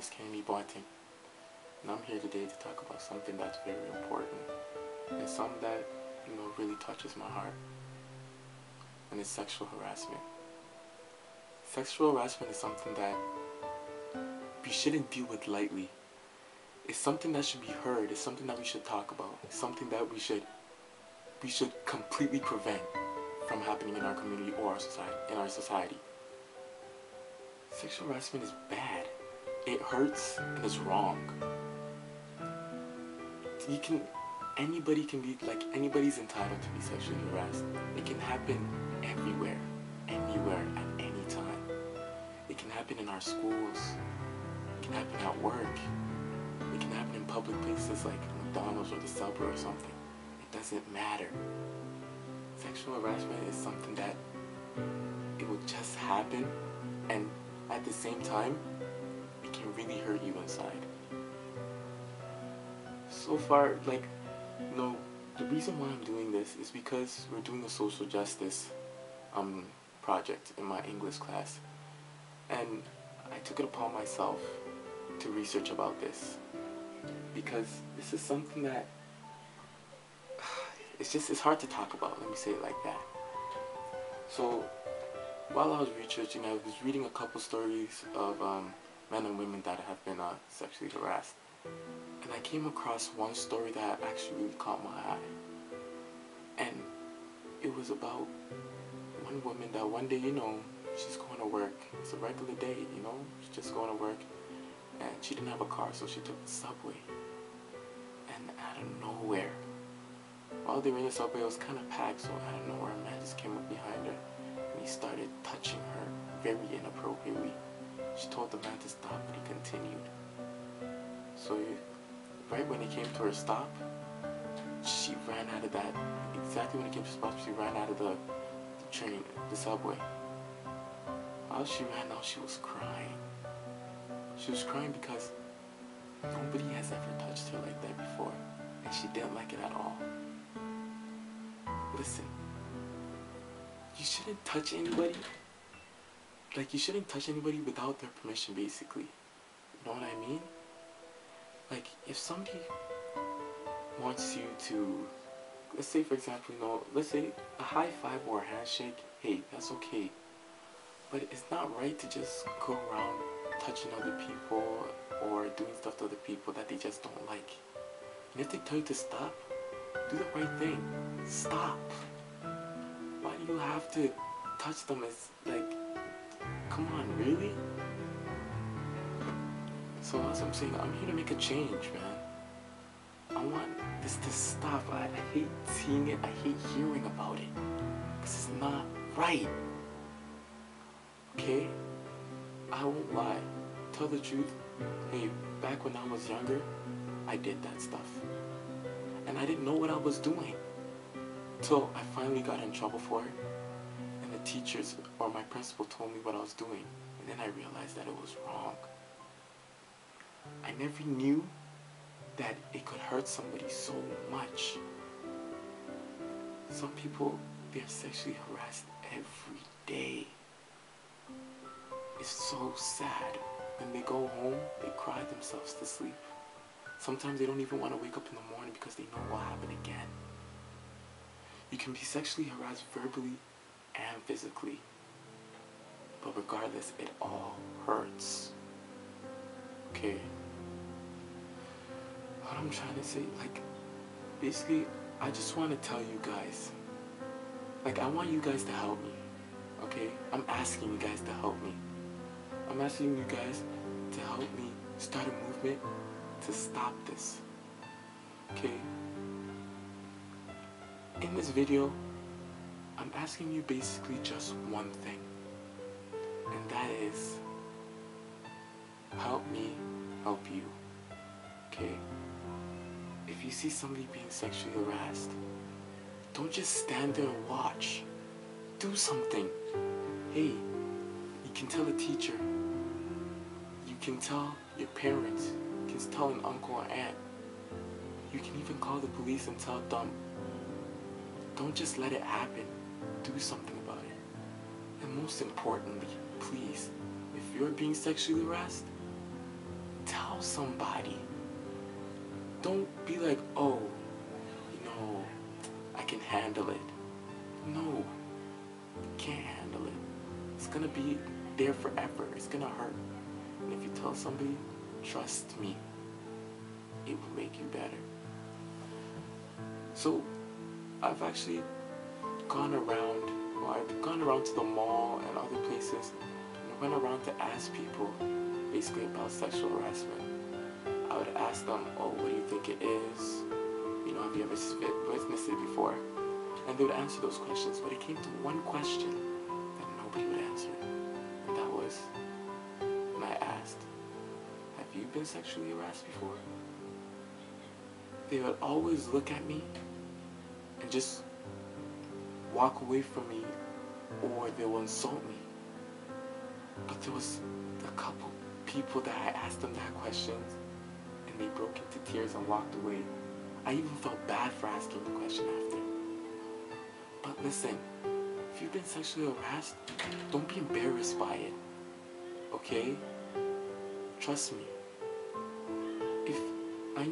is Kenny Boateng, and I'm here today to talk about something that's very important and something that really touches my heart, and it's sexual harassment. Sexual harassment is something that we shouldn't deal with lightly. It's something that should be heard. It's something that we should talk about. It's something that we should completely prevent from happening in our community or our society. Sexual harassment is bad. It hurts and it's wrong. Anybody's entitled to be sexually harassed. It can happen everywhere, anywhere, at any time. It can happen in our schools. It can happen at work. It can happen in public places like McDonald's or the subway or something. It doesn't matter. Sexual harassment is something that it will just happen, and at the same time, it can really hurt you inside. So far, the reason why I'm doing this is because we're doing a social justice project in my English class, and I took it upon myself to research about this because this is something that it's hard to talk about. Let me say it like that. So while I was researching, I was reading a couple stories of men and women that have been sexually harassed. And I came across one story that actually really caught my eye. And it was about one woman that one day, she's going to work. It's a regular day, she's just going to work. And she didn't have a car, so she took the subway. And out of nowhere, while they were in the subway, it was kind of packed, so out of nowhere, a man just came up behind her. And he started touching her very inappropriately. She told the man to stop, but he continued. So right when he came to her stop, she ran out of that. Exactly when he came to stop, she ran out of the train, the subway. While she ran out, she was crying. She was crying because nobody has ever touched her like that before, and she didn't like it at all. Listen, you shouldn't touch anybody. You shouldn't touch anybody without their permission, basically. You know what I mean? If somebody wants you to, let's say for example, let's say a high five or a handshake, hey, that's okay. But it's not right to just go around touching other people or doing stuff to other people that they just don't like. And if they tell you to stop, do the right thing. Stop. Why do you have to touch them? It's come on, really? So as I'm saying, I'm here to make a change, man. I want this to stop. I hate seeing it. I hate hearing about it. Because it's not right. Okay? I won't lie. Tell the truth. Hey, back when I was younger, I did that stuff. And I didn't know what I was doing. Till I finally got in trouble for it. And the teachers or my principal told me what I was doing. And then I realized that it was wrong. I never knew that it could hurt somebody so much. Some people, they're sexually harassed every day. It's so sad. When they go home, they cry themselves to sleep. Sometimes they don't even want to wake up in the morning because they know what happened again. You can be sexually harassed verbally and physically. But regardless, it all hurts. Okay? What I'm trying to say, basically, I just want to tell you guys, I want you guys to help me, okay? I'm asking you guys to help me. I'm asking you guys to help me start a movement to stop this, okay? In this video, I'm asking you basically just one thing, and that is, help me help you, okay? If you see somebody being sexually harassed, don't just stand there and watch. Do something. Hey, you can tell a teacher. You can tell your parents. You can tell an uncle or aunt. You can even call the police and tell them. Don't just let it happen. Do something about it. And most importantly, please, if you're being sexually harassed, tell somebody. Don't be like, oh, I can handle it. No, you can't handle it. It's gonna be there forever. It's gonna hurt. And if you tell somebody, trust me, it will make you better. So I've actually gone around to the mall and other places, and I went around to ask people basically about sexual harassment. I would ask them, oh, what do you think it is? Have you ever witnessed it before? And they would answer those questions, but it came to one question that nobody would answer. And that was, when I asked, have you been sexually harassed before? They would always look at me and just walk away from me, or they will insult me. But there was a couple people that I asked them that question, and they broke into tears and walked away. I even felt bad for asking the question after. But listen, if you've been sexually harassed, don't be embarrassed by it, okay? Trust me. I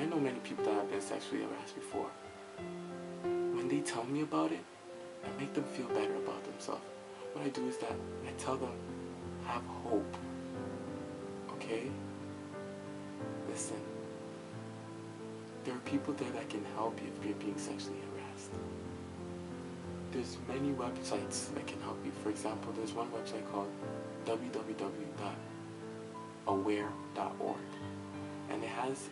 know many people that have been sexually harassed before. When they tell me about it, I make them feel better about themselves. What I do is that I tell them, have hope, okay? Listen. There are people there that can help you if you're being sexually harassed. There's many websites that can help you. For example, there's one website called www.aware.org, and it has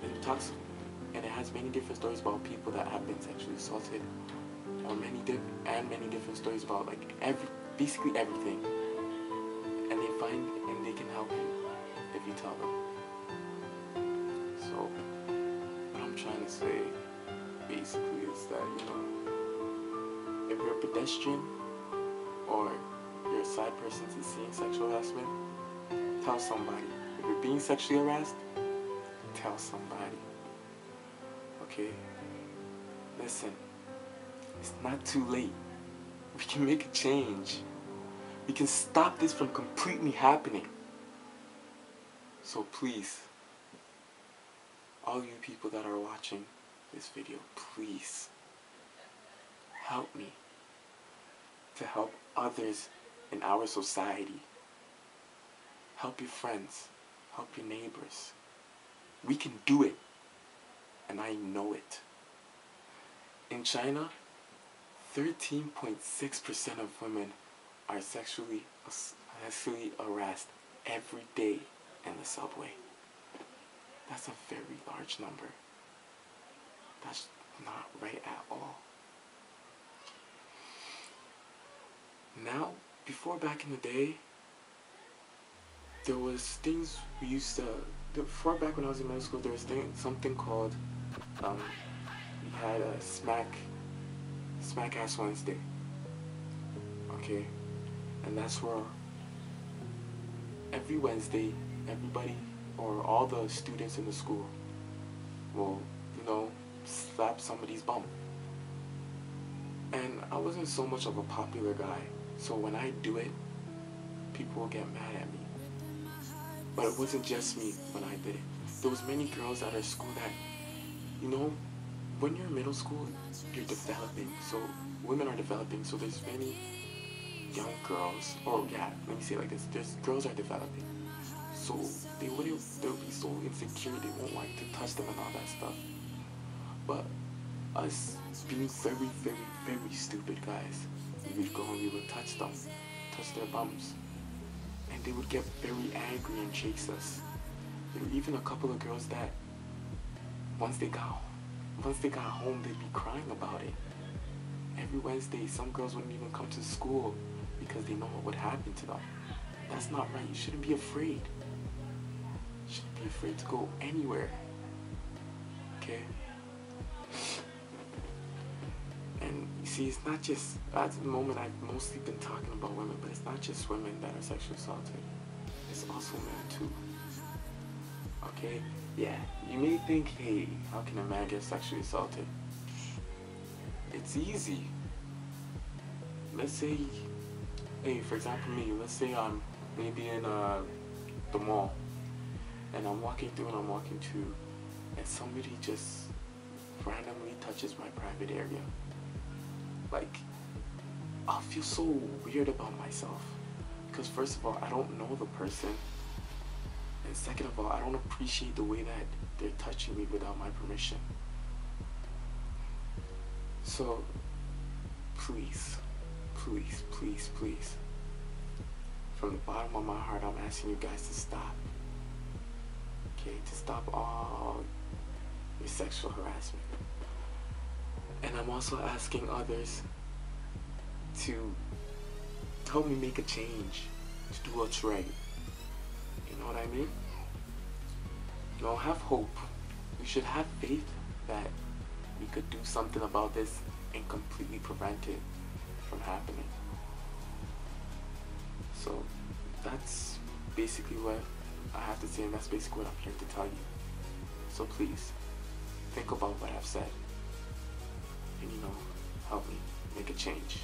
many different stories about people that have been sexually assaulted, or many different stories about basically everything. And they can help you if you tell them. So what I'm trying to say basically is that, if you're a pedestrian or you're a side person to seeing sexual harassment, tell somebody. If you're being sexually harassed, tell somebody. Okay? Listen, it's not too late. We can make a change. We can stop this from completely happening. So please, all you people that are watching this video, please help me to help others in our society. Help your friends, help your neighbors. We can do it, and I know it. In China, 13.6% of women are sexually harassed every day in the subway. That's a very large number. That's not right at all. Now, before back in the day, there was things we used to, before back when I was in middle school, there was something called, we had a Smack Ass Wednesday. Okay? And that's where every Wednesday, everybody, or all the students in the school will, slap somebody's bum. And I wasn't so much of a popular guy, so when I do it, people will get mad at me. But it wasn't just me when I did it. There was many girls at our school that, when you're in middle school, you're developing. So women are developing, so there's many young girls, let me say it like this, girls are developing. So they'll be so insecure, they won't like to touch them and all that stuff. But us being very, very, very stupid guys, we would go and we would touch them, touch their bums. And they would get very angry and chase us. There were even a couple of girls that, once they got home, they'd be crying about it. Every Wednesday, some girls wouldn't even come to school because they know what would happen to them. That's not right. You shouldn't be afraid. You shouldn't be afraid to go anywhere. Okay? And you see, it's not just, at the moment I've mostly been talking about women, but it's not just women that are sexually assaulted. It's also men too. Okay? Yeah, you may think, hey, how can a man get sexually assaulted? It's easy. Let's say, hey, for example me, let's say I'm maybe in the mall, and I'm walking through and I'm walking through, and somebody just randomly touches my private area. Like, I'll feel so weird about myself, because first of all, I don't know the person, and second of all, I don't appreciate the way that they're touching me without my permission. So please, please, please, please, from the bottom of my heart, I'm asking you guys to stop. Okay, to stop all your sexual harassment. And I'm also asking others to help me make a change, to do what's right. You know what I mean? You know, have hope. We should have faith that we could do something about this and completely prevent it from happening. So that's basically what I have to say, and that's basically what I'm here to tell you. So please, think about what I've said, and help me make a change.